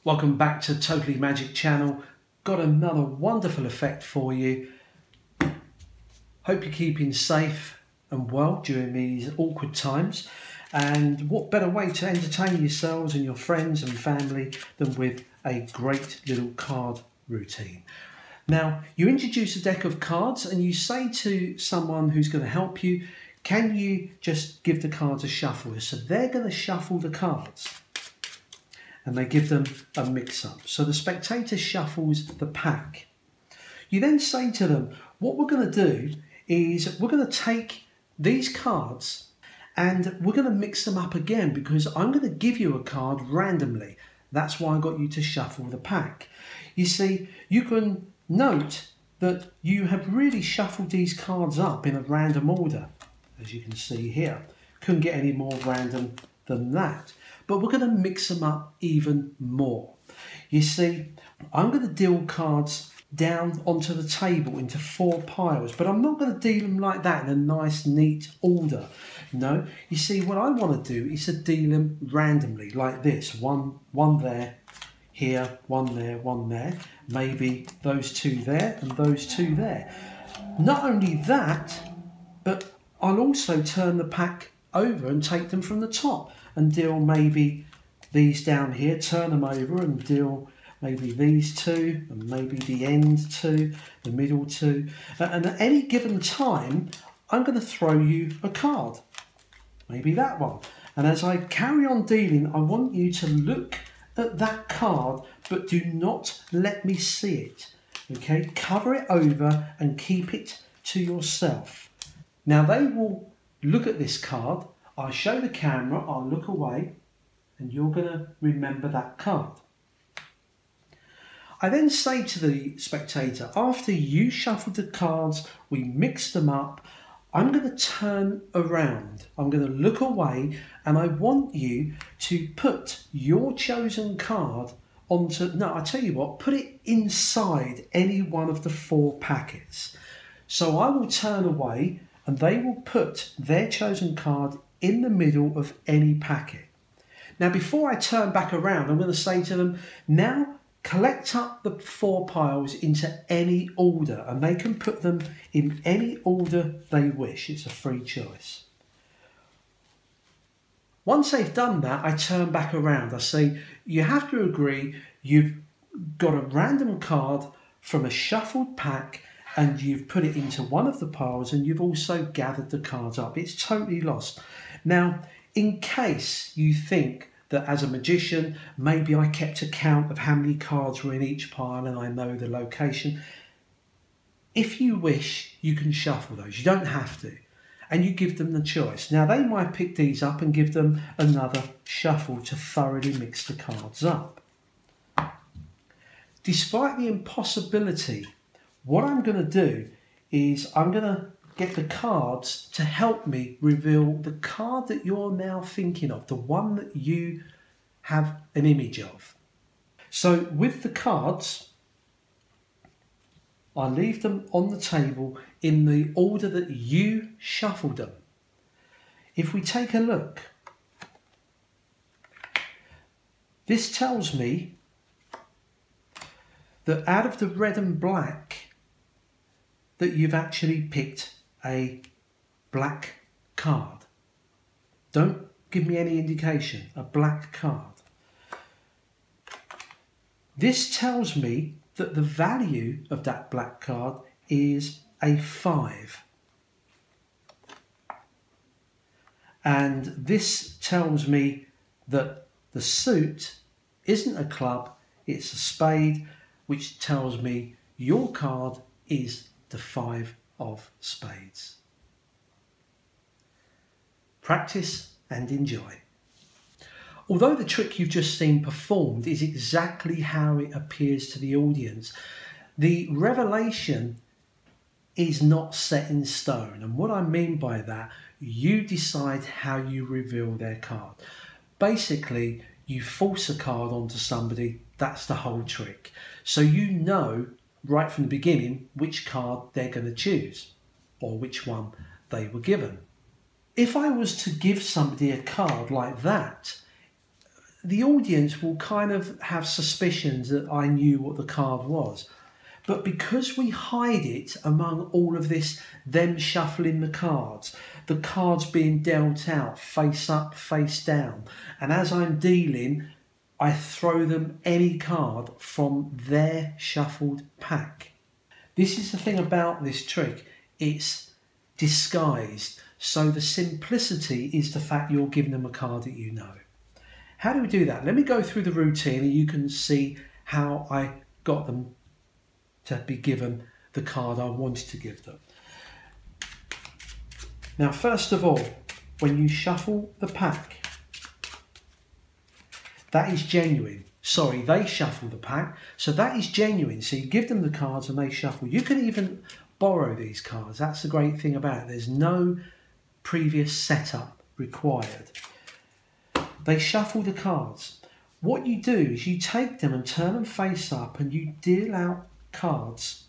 Welcome back to Totally Magic channel. Got another wonderful effect for you. Hope you're keeping safe and well during these awkward times. And what better way to entertain yourselves and your friends and family than with a great little card routine. Now, you introduce a deck of cards and you say to someone who's going to help you, can you just give the cards a shuffle? So they're going to shuffle the cards and they give them a mix-up. So the spectator shuffles the pack. You then say to them, what we're going to do is we're going to take these cards and we're going to mix them up again because I'm going to give you a card randomly. That's why I got you to shuffle the pack. You see, you can note that you have really shuffled these cards up in a random order, as you can see here. Couldn't get any more random than that. But we're going to mix them up even more. You see, I'm going to deal cards down onto the table into 4 piles, but I'm not going to deal them like that in a nice, neat order. No, you see, what I want to do is to deal them randomly, like this. One there, here, one there, maybe those 2 there and those 2 there. Not only that, but I'll also turn the pack over and take them from the top and deal maybe these down here, turn them over and deal maybe these 2 and maybe the end 2, the middle 2. And at any given time, I'm going to throw you a card, maybe that one. And as I carry on dealing, I want you to look at that card, but do not let me see it. Okay, cover it over and keep it to yourself. Now they will look at this card, I'll show the camera, I'll look away, and you're going to remember that card. I then say to the spectator, after you shuffled the cards, we mixed them up, I'm going to turn around, I'm going to look away, and I want you to put your chosen card onto, no, I tell you what, put it inside any one of the 4 packets. So I will turn away and they will put their chosen card in the middle of any packet. Now before I turn back around, I'm going to say to them, now collect up the 4 piles into any order, and they can put them in any order they wish. It's a free choice. Once they've done that, I turn back around. I say, you have to agree you've got a random card from a shuffled pack and you've put it into one of the piles and you've also gathered the cards up. It's totally lost. Now, in case you think that as a magician, maybe I kept a count of how many cards were in each pile and I know the location, if you wish, you can shuffle those. You don't have to. And you give them the choice. Now, they might pick these up and give them another shuffle to thoroughly mix the cards up. Despite the impossibility, what I'm going to do is I'm going to get the cards to help me reveal the card that you're now thinking of, the one that you have an image of. So with the cards, I leave them on the table in the order that you shuffled them. If we take a look, this tells me that out of the red and black, that you've actually picked a black card. Don't give me any indication, a black card. This tells me that the value of that black card is a 5. And this tells me that the suit isn't a club, it's a spade, which tells me your card is the 5 of spades. Practice and enjoy. Although the trick you've just seen performed is exactly how it appears to the audience, the revelation is not set in stone. And what I mean by that, you decide how you reveal their card. Basically, you force a card onto somebody, that's the whole trick. So you know right from the beginning which card they're going to choose or which one they were given. If I was to give somebody a card like that, the audience will kind of have suspicions that I knew what the card was. But because we hide it among all of this, them shuffling the cards being dealt out, face up, face down, and as I'm dealing, I throw them any card from their shuffled pack. This is the thing about this trick, it's disguised. So the simplicity is the fact you're giving them a card that you know. How do we do that? Let me go through the routine and you can see how I got them to be given the card I wanted to give them. Now, first of all, when you shuffle the pack, that is genuine. Sorry, they shuffle the pack, so that is genuine. So you give them the cards and they shuffle. You can even borrow these cards. That's the great thing about it. There's no previous setup required. They shuffle the cards. What you do is you take them and turn them face up and you deal out cards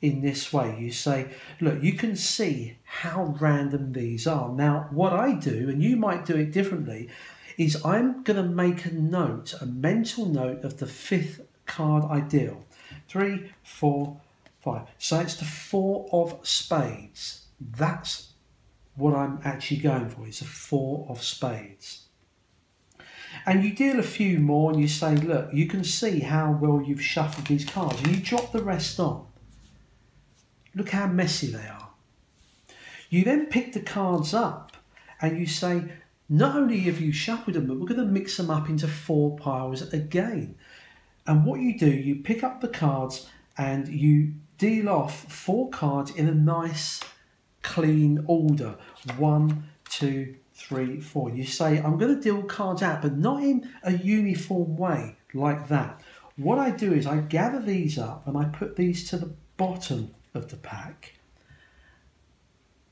in this way. You say, look, you can see how random these are. Now, what I do, and you might do it differently, is I'm going to make a note, a mental note of the 5th card I deal. 3, 4, 5. So it's the 4 of spades. That's what I'm actually going for. It's a 4 of spades. And you deal a few more and you say, look, you can see how well you've shuffled these cards. And you drop the rest on. Look how messy they are. You then pick the cards up and you say, not only have you shuffled them, but we're going to mix them up into 4 piles again. And what you do, you pick up the cards and you deal off 4 cards in a nice, clean order. 1, 2, 3, 4. You say, I'm going to deal cards out, but not in a uniform way like that. What I do is I gather these up and I put these to the bottom of the pack.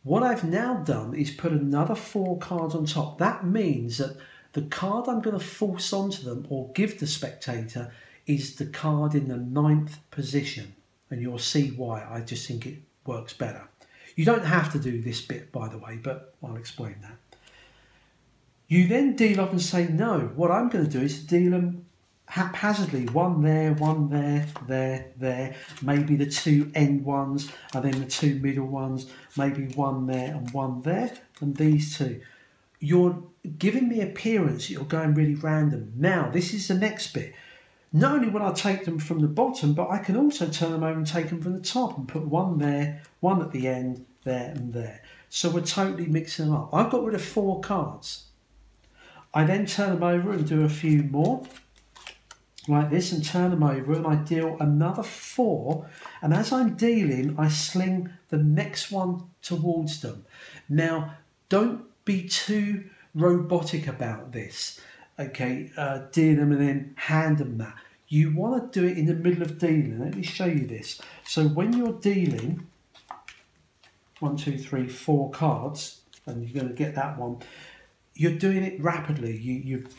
What I've now done is put another 4 cards on top. That means that the card I'm going to force onto them or give the spectator is the card in the 9th position. And you'll see why. I just think it works better. You don't have to do this bit, by the way, but I'll explain that. You then deal off and say, no, what I'm going to do is deal them haphazardly. 1 there, 1 there, there. Maybe the 2 end ones and then the 2 middle ones. Maybe 1 there and 1 there and these 2. You're giving the appearance that you're going really random. Now, this is the next bit. Not only will I take them from the bottom, but I can also turn them over and take them from the top and put 1 there, 1 at the end, there and there. So we're totally mixing them up. I've got rid of 4 cards. I then turn them over and do a few more like this and turn them over and I deal another 4, and as I'm dealing I sling the next one towards them. Now don't be too robotic about this, okay? Deal them and then hand them that. You want to do it in the middle of dealing. Let me show you this. So when you're dealing 1, 2, 3, 4 cards, and you're going to get that one, you're doing it rapidly. You've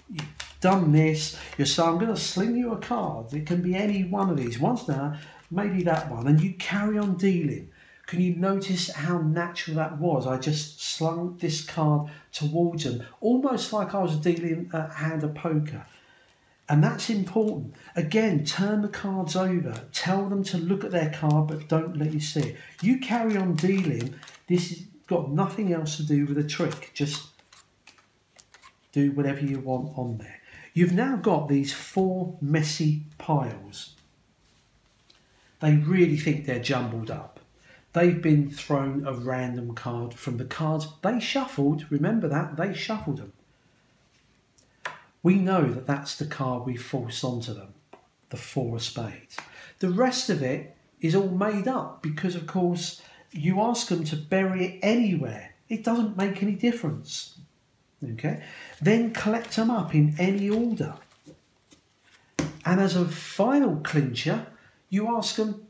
done this. You say, I'm going to sling you a card. It can be any one of these. Once now, maybe that one. And you carry on dealing. Can you notice how natural that was? I just slung this card towards them, almost like I was dealing a hand of poker. And that's important. Again, turn the cards over. Tell them to look at their card, but don't let you see it. You carry on dealing. This has got nothing else to do with a trick. Just do whatever you want on there. You've now got these 4 messy piles. They really think they're jumbled up. They've been thrown a random card from the cards they shuffled. Remember that, they shuffled them. We know that that's the card we force onto them, the 4 of spades. The rest of it is all made up because, of course, you ask them to bury it anywhere. It doesn't make any difference. Okay, then collect them up in any order. And as a final clincher, you ask them,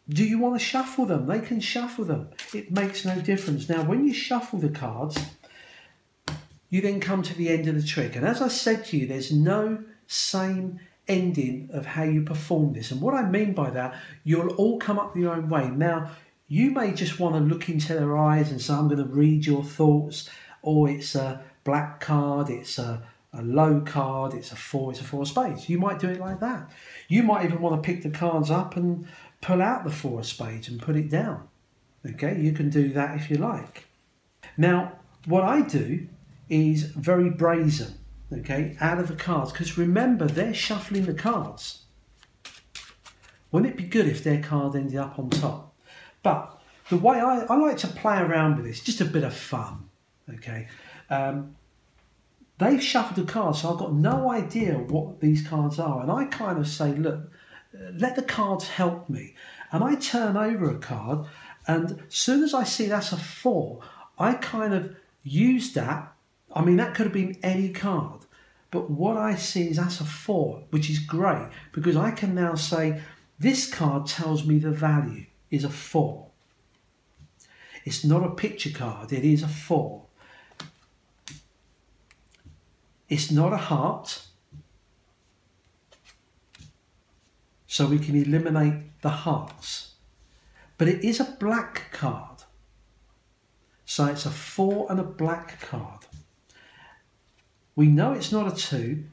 do you want to shuffle them? They can shuffle them. It makes no difference. Now, when you shuffle the cards, you then come to the end of the trick. And as I said to you, there's no same ending of how you perform this. And what I mean by that, you'll all come up your own way. Now, you may just want to look into their eyes and say, I'm going to read your thoughts, or it's a black card, it's a a low card, it's a 4 of spades. You might do it like that. You might even want to pick the cards up and pull out the 4 of spades and put it down. Okay, you can do that if you like. Now, what I do is very brazen, okay, out of the cards, because remember, they're shuffling the cards. Wouldn't it be good if their card ended up on top? But the way I like to play around with this, just a bit of fun, okay. They've shuffled the cards, so I've got no idea what these cards are. And I kind of say, look, let the cards help me. And I turn over a card, and as soon as I see that's a 4, I kind of use that. I mean, that could have been any card. But what I see is that's a 4, which is great, because I can now say, this card tells me the value is a 4. It's not a picture card, it is a 4. It's not a heart, so we can eliminate the hearts. But it is a black card, so it's a 4 and a black card. We know it's not a 2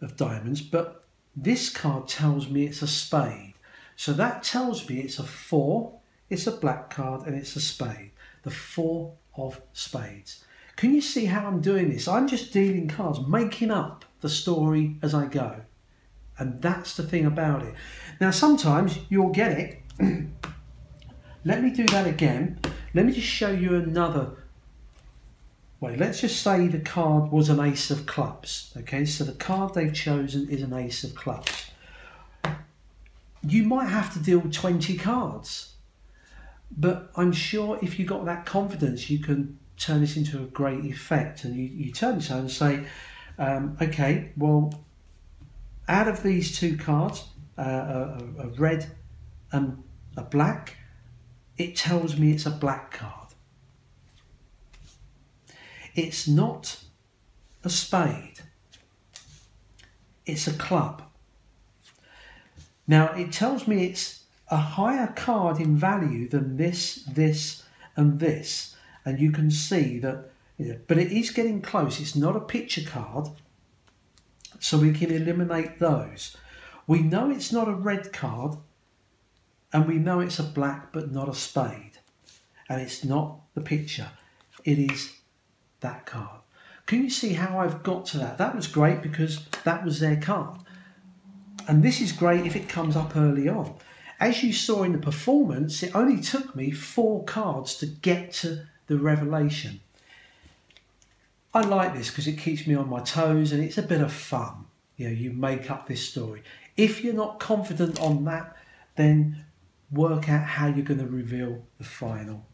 of diamonds, but this card tells me it's a spade. So that tells me it's a 4, it's a black card, and it's a spade. The 4 of spades. Can you see how I'm doing this? I'm just dealing cards, making up the story as I go. And that's the thing about it. Now, sometimes you'll get it. Let me do that again. Let me just show you another way. Let's just say the card was an ace of clubs. Okay, so the card they've chosen is an ace of clubs. You might have to deal 20 cards. But I'm sure if you've got that confidence, you can turn this into a great effect. And you turn this on and say, okay, well, out of these 2 cards, a red and a black, it tells me it's a black card. It's not a spade. It's a club. Now, it tells me it's a higher card in value than this, this, and this. And you can see that, but it is getting close. It's not a picture card, so we can eliminate those. We know it's not a red card, and we know it's a black but not a spade. And it's not the picture. It is that card. Can you see how I've got to that? That was great because that was their card. And this is great if it comes up early on. As you saw in the performance, it only took me 4 cards to get to the revelation. I like this because it keeps me on my toes and it's a bit of fun. You make up this story. If you're not confident on that, then work out how you're going to reveal the final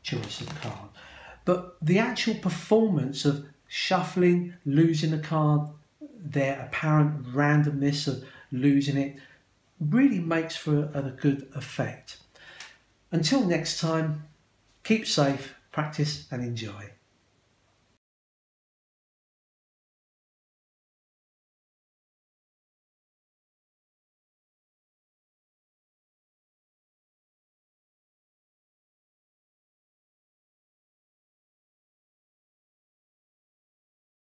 choice of card. But the actual performance of shuffling, losing a card, their apparent randomness of losing it, really makes for a good effect. Until next time, keep safe, practice and enjoy.